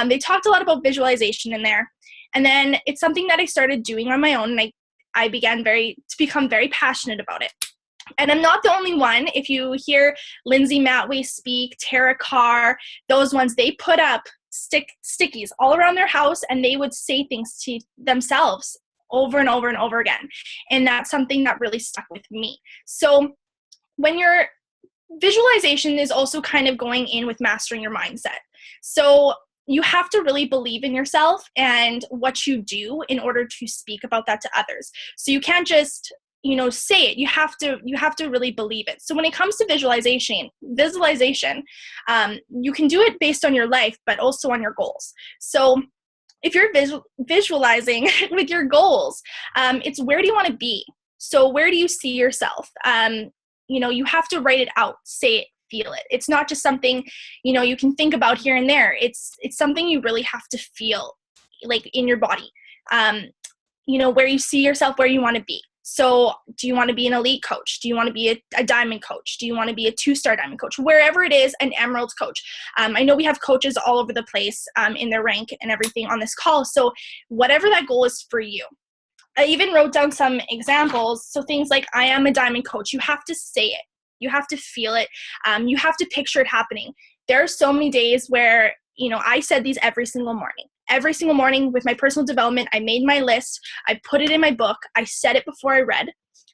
they talked a lot about visualization in there. And then it's something that I started doing on my own, and I began to become very passionate about it. And I'm not the only one. If you hear Lindsay Matway speak, Tara Carr, those ones, they put up stickies all around their house, and they would say things to themselves over and over and over again. And that's something that really stuck with me. So when your visualization is also kind of going in with mastering your mindset. So you have to really believe in yourself and what you do in order to speak about that to others. So you can't just say it. You have to really believe it. So when it comes to visualization, you can do it based on your life, but also on your goals. So if you're visualizing with your goals, it's where do you want to be? So where do you see yourself? You have to write it out, say it, feel it. It's not just something, you can think about here and there. It's something you really have to feel, like in your body. Where you see yourself, where you want to be. So do you want to be an elite coach? Do you want to be a diamond coach? Do you want to be a 2-star diamond coach? Wherever it is, an emerald coach. I know we have coaches all over the place in their rank and everything on this call. So whatever that goal is for you. I even wrote down some examples. So things like, I am a diamond coach. You have to say it. You have to feel it. You have to picture it happening. There are so many days where, I said these every single morning. Every single morning with my personal development, I made my list. I put it in my book. I said it before I read.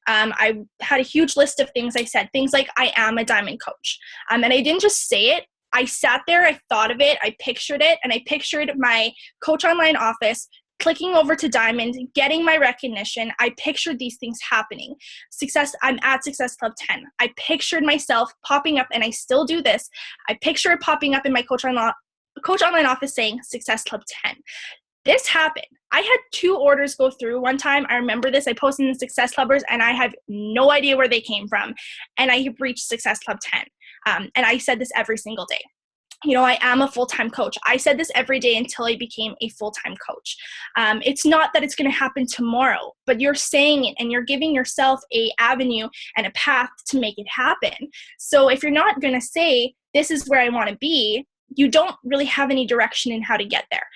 I had a huge list of things I said. Things like, I am a diamond coach. And I didn't just say it. I sat there, I thought of it, I pictured it, and I pictured my Coach Online office clicking over to Diamond, getting my recognition. I pictured these things happening. I'm at Success Club 10. I pictured myself popping up, and I still do this. I picture it popping up in my Coach Online office saying Success Club 10. This happened. I had 2 orders go through one time. I remember this. I posted in the Success Clubbers, and I have no idea where they came from. And I have reached Success Club 10. And I said this every single day. I am a full-time coach. I said this every day until I became a full-time coach. It's not that it's going to happen tomorrow, but you're saying it and you're giving yourself a avenue and a path to make it happen. So if you're not going to say, this is where I want to be, you don't really have any direction in how to get there.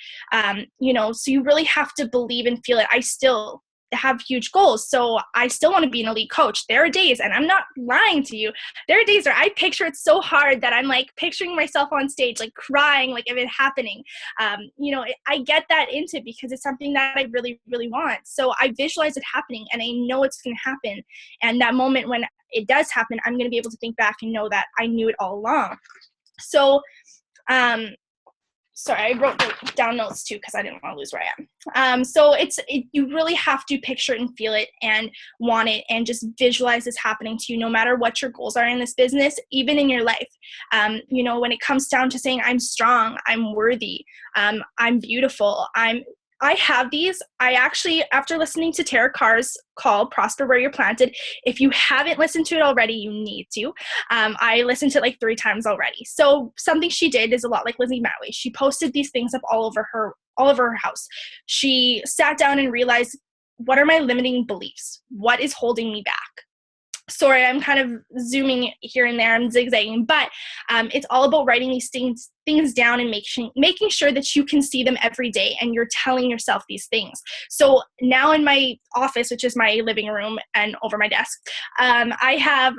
So you really have to believe and feel it. I still have huge goals. So I still want to be an elite coach. There are days, and I'm not lying to you, there are days where I picture it so hard that I'm like picturing myself on stage, like crying, like if it happening. I get that into because it's something that I really, really want. So I visualize it happening, and I know it's going to happen. And that moment when it does happen, I'm going to be able to think back and know that I knew it all along. So sorry, I wrote down notes too because I didn't want to lose where I am. So you really have to picture it and feel it and want it and just visualize this happening to you no matter what your goals are in this business, even in your life. You know, when it comes down to saying I'm strong, I'm worthy, I'm beautiful, I have these. I actually, after listening to Tara Carr's call, Prosper Where You're Planted, if you haven't listened to it already, you need to. I listened to it like 3 times already. So something she did is a lot like Lizzie Matley. She posted these things up all over her house. She sat down and realized, what are my limiting beliefs? What is holding me back? Sorry, I'm kind of zooming here and there. I'm zigzagging, but it's all about writing these things down and making sure that you can see them every day and you're telling yourself these things. So now in my office, which is my living room and over my desk, I have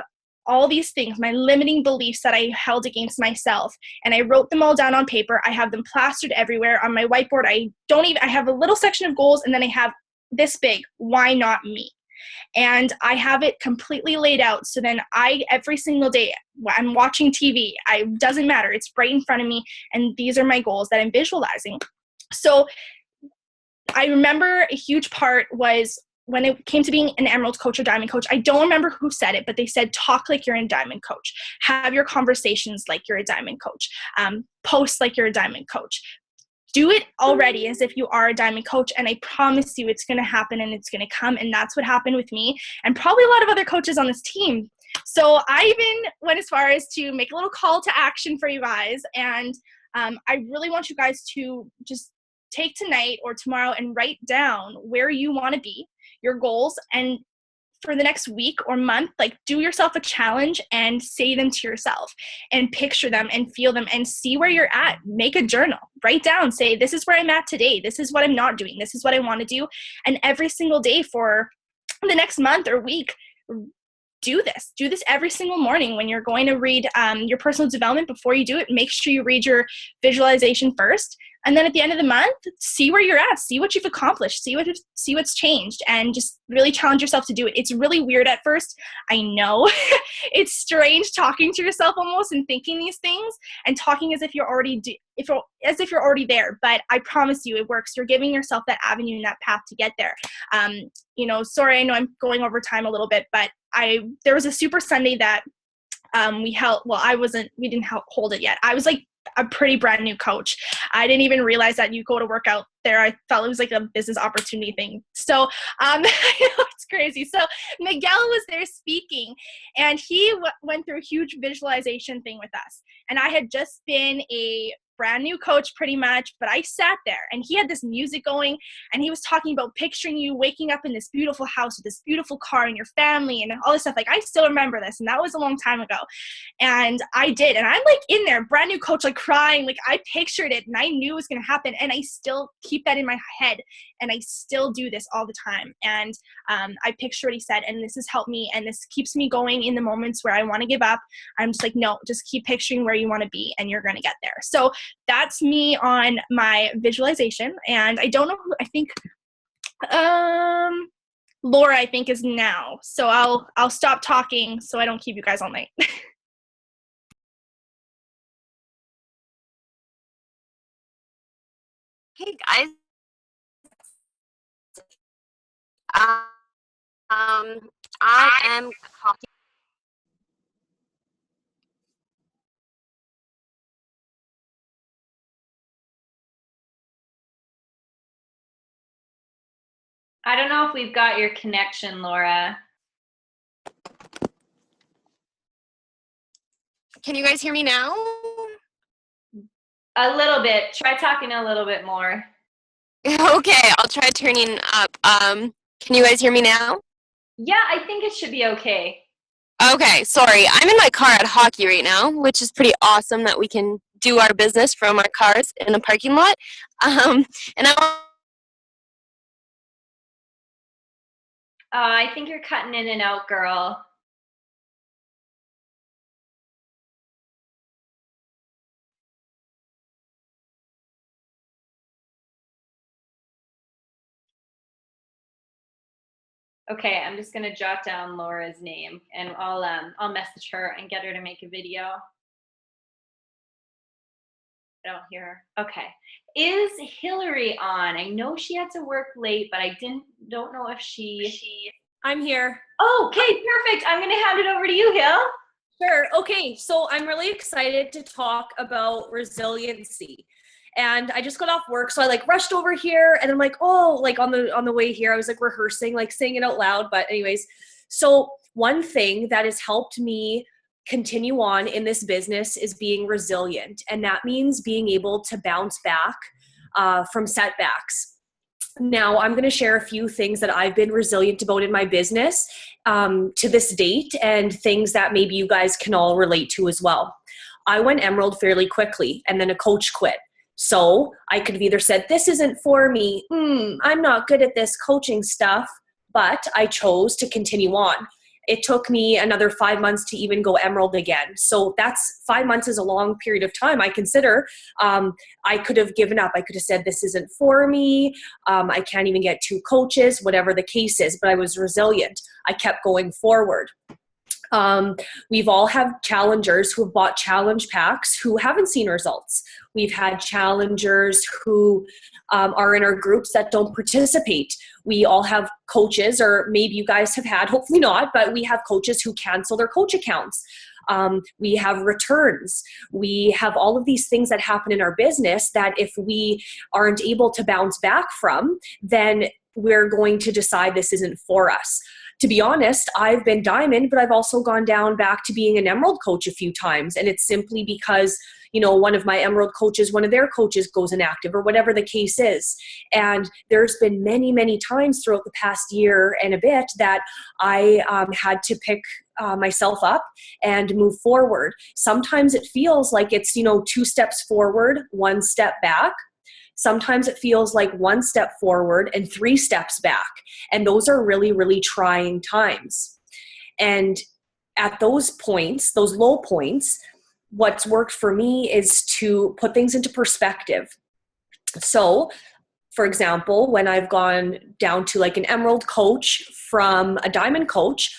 all these things, my limiting beliefs that I held against myself, and I wrote them all down on paper. I have them plastered everywhere on my whiteboard. I have a little section of goals, and then I have this big, why not me? And I have it completely laid out. So then every single day, I'm watching TV, doesn't matter, it's right in front of me, and these are my goals that I'm visualizing. So I remember a huge part was when it came to being an Emerald coach or Diamond coach, I don't remember who said it, but they said, talk like you're a Diamond coach. Have your conversations like you're a Diamond coach. Post like you're a Diamond coach. Do it already as if you are a Diamond coach, and I promise you it's going to happen and it's going to come, and that's what happened with me and probably a lot of other coaches on this team. So I even went as far as to make a little call to action for you guys, and I really want you guys to just take tonight or tomorrow and write down where you want to be, your goals, and for the next week or month, like do yourself a challenge and say them to yourself and picture them and feel them and see where you're at. Make a journal, write down, say, this is where I'm at today. This is what I'm not doing. This is what I want to do. And every single day for the next month or week, do this every single morning when you're going to read your personal development. Before you do it, make sure you read your visualization first, and then at the end of the month, see where you're at, see what you've accomplished, see what's changed, and just really challenge yourself to do it. It's really weird at first, I know. It's strange talking to yourself almost and thinking these things and talking as if you're already there, but I promise you it works. You're giving yourself that avenue and that path to get there. Sorry, I know I'm going over time a little bit, but there was a Super Sunday that we held. Well, we didn't hold it yet. I was like a pretty brand new coach. I didn't even realize that you go to work out there. I felt it was like a business opportunity thing. So it's crazy. So Miguel was there speaking, and he went through a huge visualization thing with us. And I had just been a brand new coach pretty much, but I sat there and he had this music going and he was talking about picturing you waking up in this beautiful house with this beautiful car and your family and all this stuff. Like, I still remember this, and that was a long time ago. And I did, and I'm like in there, brand new coach, like crying, like I pictured it and I knew it was going to happen, and I still keep that in my head and I still do this all the time. And I picture what he said, and this has helped me, and this keeps me going in the moments where I want to give up. I'm just like, no, just keep picturing where you want to be and you're going to get there. So that's me on my visualization. And I don't know who, I think Laura, I think, is now. So I'll stop talking so I don't keep you guys all night. Hey guys. I am talking. I don't know if we've got your connection, Laura. Can you guys hear me now? A little bit. Try talking a little bit more. Okay, I'll try turning up. Can you guys hear me now? Yeah, I think it should be okay. Okay, sorry. I'm in my car at hockey right now, which is pretty awesome that we can do our business from our cars in a parking lot. And I think you're cutting in and out, girl. Okay, I'm just gonna jot down Laura's name, and I'll message her and get her to make a video. don't hear her. Okay. Is Hillary on? I know she had to work late, but I don't know if she. I'm here. Oh, okay, perfect. I'm going to hand it over to you, Hill. Sure. Okay. So I'm really excited to talk about resiliency. And I just got off work, so I like rushed over here, and I'm like, oh, like on the way here, I was like rehearsing, like saying it out loud. But anyways, so one thing that has helped me continue on in this business is being resilient, and that means being able to bounce back from setbacks. Now, I'm going to share a few things that I've been resilient about in my business to this date, and things that maybe you guys can all relate to as well. I went Emerald fairly quickly, and then a coach quit. So I could have either said, this isn't for me, I'm not good at this coaching stuff, but I chose to continue on. It took me another 5 months to even go Emerald again. So that's 5 months is a long period of time. I consider I could have given up. I could have said, this isn't for me. I can't even get 2 coaches, whatever the case is, but I was resilient. I kept going forward. We've all have challengers who have bought challenge packs who haven't seen results. We've had challengers who are in our groups that don't participate. We all have coaches, or maybe you guys have had, hopefully not, but we have coaches who cancel their coach accounts. We have returns. We have all of these things that happen in our business that if we aren't able to bounce back from, then we're going to decide this isn't for us. To be honest, I've been Diamond, but I've also gone down back to being an Emerald coach a few times. And it's simply because, you know, one of my Emerald coaches, one of their coaches goes inactive, or whatever the case is. And there's been many, many times throughout the past year and a bit that I had to pick myself up and move forward. Sometimes it feels like it's, 2 steps forward, 1 step back. Sometimes it feels like 1 step forward and 3 steps back. And those are really, really trying times. And at those points, those low points, what's worked for me is to put things into perspective. So, for example, when I've gone down to like an Emerald coach from a Diamond coach,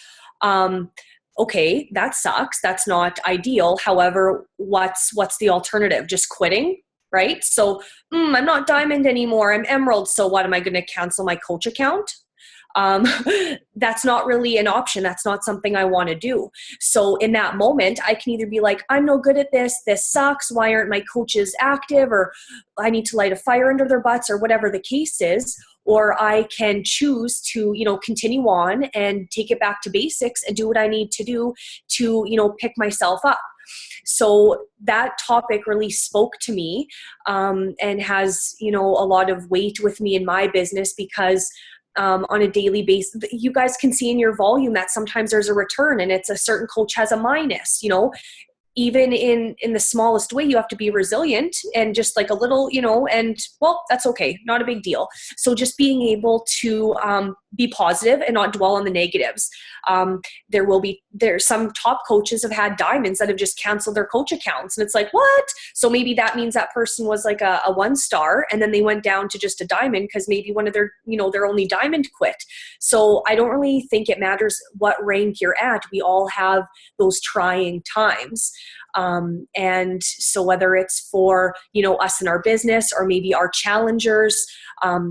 okay, that sucks. That's not ideal. However, what's the alternative? Just quitting? Right? So I'm not Diamond anymore. I'm Emerald. So what, am I going to cancel my coach account? That's not really an option. That's not something I want to do. So in that moment, I can either be like, I'm no good at this. This sucks. Why aren't my coaches active? Or I need to light a fire under their butts, or whatever the case is. Or I can choose to, continue on and take it back to basics and do what I need to do to, pick myself up. So that topic really spoke to me and has, a lot of weight with me in my business, because on a daily basis, you guys can see in your volume that sometimes there's a return and it's a certain coach has a minus, even in the smallest way, you have to be resilient and just like a little, and well, that's okay. Not a big deal. So just being able to be positive and not dwell on the negatives. There's some top coaches have had Diamonds that have just canceled their coach accounts. And it's like, what? So maybe that means that person was like a 1-star, and then they went down to just a Diamond because maybe one of their, their only Diamond quit. So I don't really think it matters what rank you're at. We all have those trying times. And so whether it's for, us in our business, or maybe our challengers,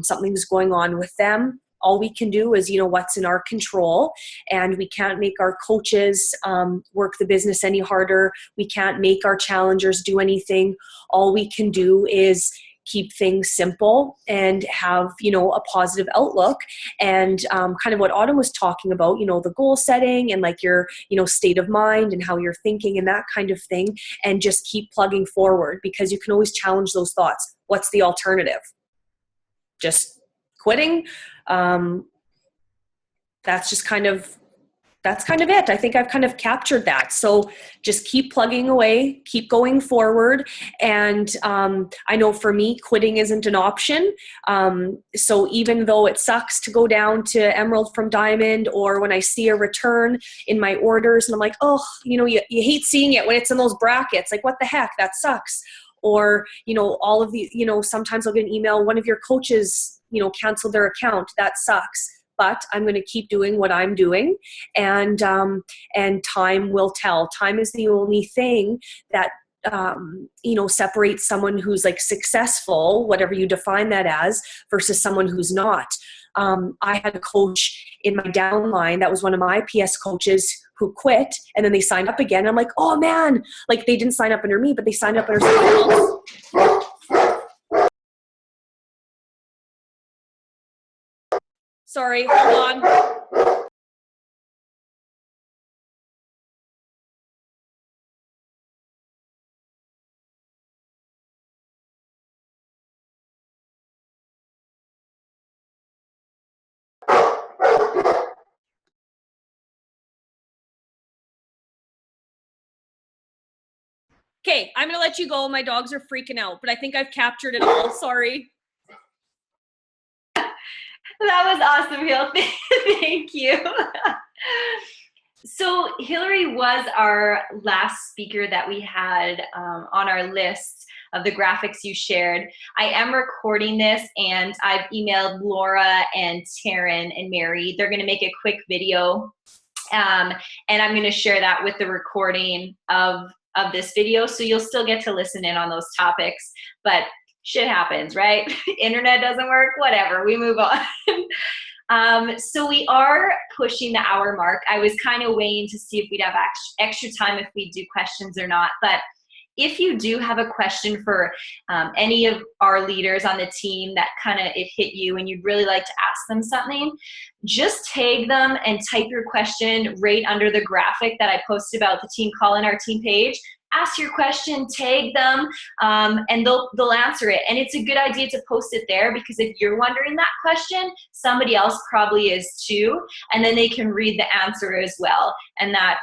something's going on with them, all we can do is, what's in our control. And we can't make our coaches work the business any harder. We can't make our challengers do anything. All we can do is keep things simple and have, a positive outlook, and kind of what Autumn was talking about, the goal setting and like your, state of mind and how you're thinking and that kind of thing, and just keep plugging forward, because you can always challenge those thoughts. What's the alternative? Just quitting? That's kind of it. I think I've kind of captured that. So just keep plugging away, keep going forward. And I know for me, quitting isn't an option. So even though it sucks to go down to Emerald from Diamond, or when I see a return in my orders and I'm like, oh, you hate seeing it when it's in those brackets. Like, what the heck? That sucks. Or, all of the, sometimes I'll get an email, one of your coaches, canceled their account. That sucks. But I'm going to keep doing what I'm doing, and time will tell. Time is the only thing that separates someone who's like successful, whatever you define that as, versus someone who's not. I had a coach in my downline that was one of my PS coaches who quit, and then they signed up again. I'm like, oh man, like they didn't sign up under me, but they signed up under someone else. Sorry, hold on. Okay, I'm gonna let you go. My dogs are freaking out, but I think I've captured it all. Sorry. That was awesome, Hill. Thank you. So Hillary was our last speaker that we had on our list of the graphics you shared. I am recording this, and I've emailed Laura and Taryn and Mary. They're going to make a quick video, and I'm going to share that with the recording of this video, so you'll still get to listen in on those topics, but shit happens, right? Internet doesn't work, whatever, we move on. So we are pushing the hour mark. I was kind of waiting to see if we'd have extra time if we do questions or not, but if you do have a question for any of our leaders on the team that kind of it hit you and you'd really like to ask them something, just tag them and type your question right under the graphic that I posted about the team call in our team page. Ask your question, tag them, and they'll answer it. And it's a good idea to post it there, because if you're wondering that question, somebody else probably is too, and then they can read the answer as well. And that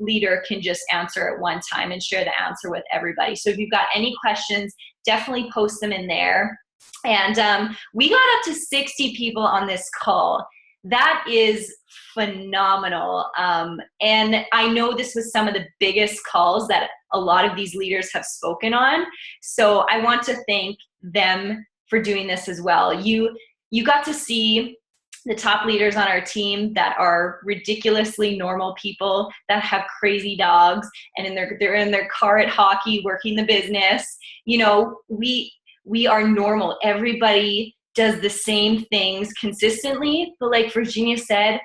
leader can just answer at one time and share the answer with everybody. So if you've got any questions, definitely post them in there. And we got up to 60 people on this call. That is phenomenal. And I know this was some of the biggest calls that a lot of these leaders have spoken on. So I want to thank them for doing this as well. You got to see the top leaders on our team that are ridiculously normal people that have crazy dogs, and they're in their car at hockey working the business. You know, we are normal. Everybody does the same things consistently, but like Virginia said,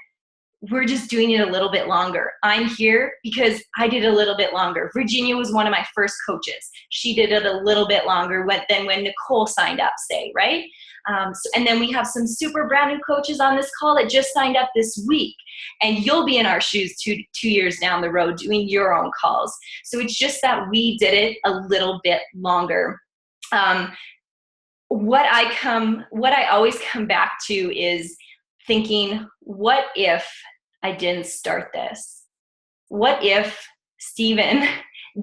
we're just doing it a little bit longer. I'm here because I did a little bit longer. Virginia was one of my first coaches. She did it a little bit longer than when Nicole signed up, say, right? And then we have some super brand new coaches on this call that just signed up this week. And you'll be in our shoes two years down the road doing your own calls. So it's just that we did it a little bit longer. What I always come back to is thinking, what if I didn't start this? What if Steven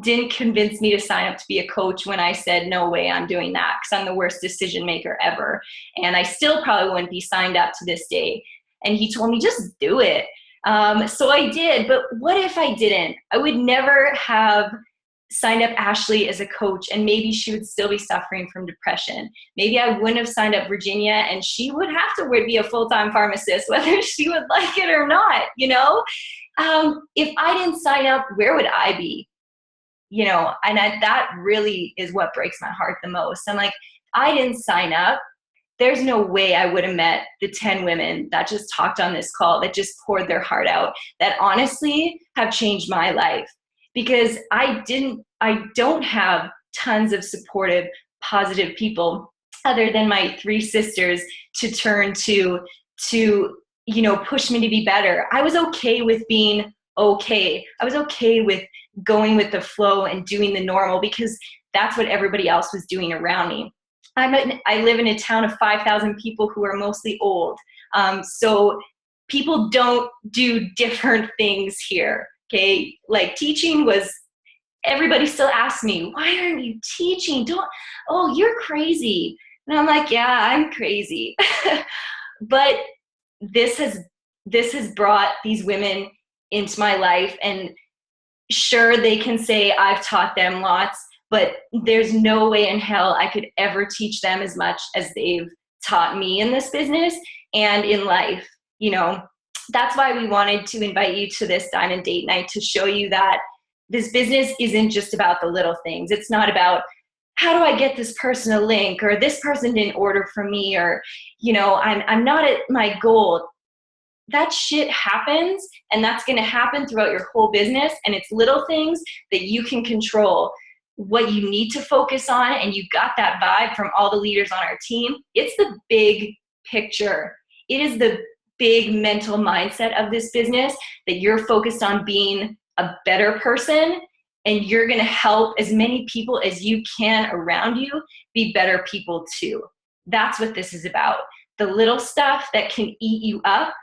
didn't convince me to sign up to be a coach when I said, no way, I'm doing that, because I'm the worst decision maker ever. And I still probably wouldn't be signed up to this day. And he told me, just do it. So I did, but what if I didn't? I would never have signed up Ashley as a coach, and maybe she would still be suffering from depression. Maybe I wouldn't have signed up Virginia, and she would have to be a full-time pharmacist, whether she would like it or not, you know? If I didn't sign up, where would I be? You know, and that really is what breaks my heart the most. I'm like, I didn't sign up. There's no way I would have met the 10 women that just talked on this call, that just poured their heart out, that honestly have changed my life. Because I don't have tons of supportive, positive people other than my 3 sisters to turn to, you know, push me to be better. I was okay with being okay. I was okay with going with the flow and doing the normal, because that's what everybody else was doing around me. I live in a town of 5,000 people who are mostly old. So people don't do different things here. Okay, like teaching was, everybody still asks me, why aren't you teaching? Oh, you're crazy. And I'm like, yeah, I'm crazy. But this has brought these women into my life, and sure, they can say I've taught them lots, but there's no way in hell I could ever teach them as much as they've taught me in this business and in life, you know. That's why we wanted to invite you to this Diamond Date Night, to show you that this business isn't just about the little things. It's not about, how do I get this person a link, or this person didn't order from me, or, you know, I'm not at my goal. That shit happens, and that's going to happen throughout your whole business. And it's little things that you can control. What you need to focus on, and you got that vibe from all the leaders on our team, it's the big picture. It is the big mental mindset of this business that you're focused on being a better person, and you're going to help as many people as you can around you be better people too. That's what this is about. The little stuff that can eat you up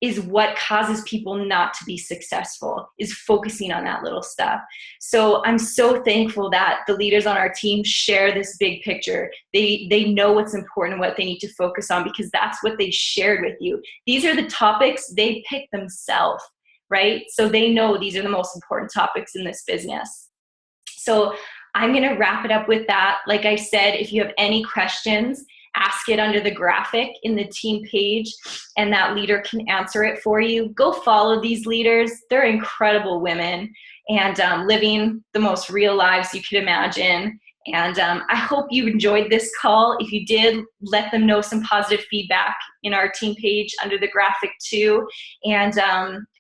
is what causes people not to be successful, is focusing on that little stuff. So I'm so thankful that the leaders on our team share this big picture. They know what's important and what they need to focus on, because that's what they shared with you. These are the topics they picked themselves, right? So they know these are the most important topics in this business. So I'm gonna wrap it up with that. Like I said, if you have any questions, ask it under the graphic in the team page, and that leader can answer it for you. Go follow these leaders. They're incredible women, and living the most real lives you could imagine. And I hope you enjoyed this call. If you did, let them know some positive feedback in our team page under the graphic too. And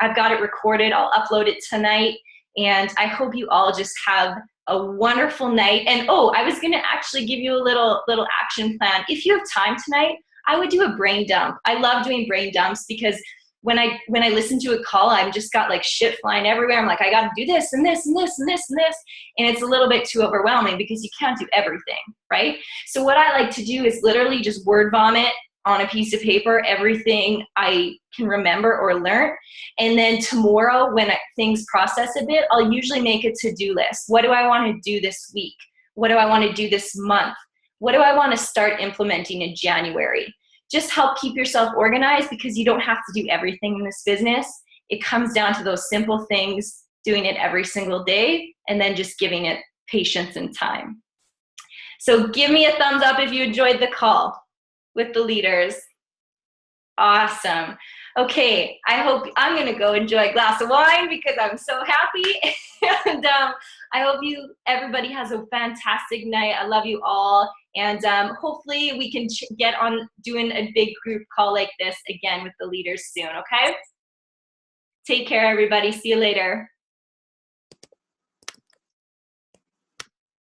I've got it recorded. I'll upload it tonight. And I hope you all just have a wonderful night. And oh, I was gonna actually give you a little action plan. If you have time tonight, I would do a brain dump. I love doing brain dumps, because when I listen to a call, I've just got like shit flying everywhere. I'm like, I gotta do this and this and this and this and this. And it's a little bit too overwhelming, because you can't do everything, right? So what I like to do is literally just word vomit on a piece of paper everything I can remember or learn. And then tomorrow, when things process a bit, I'll usually make a to-do list. What do I want to do this week? What do I want to do this month? What do I want to start implementing in January? Just help keep yourself organized, because you don't have to do everything in this business. It comes down to those simple things, doing it every single day, and then just giving it patience and time. So give me a thumbs up if you enjoyed the call with the leaders. Awesome. Okay, I hope I'm gonna go enjoy a glass of wine, because I'm so happy. And I hope everybody has a fantastic night. I love you all. And hopefully we can get on doing a big group call like this again with the leaders soon, okay? Take care, everybody. See you later.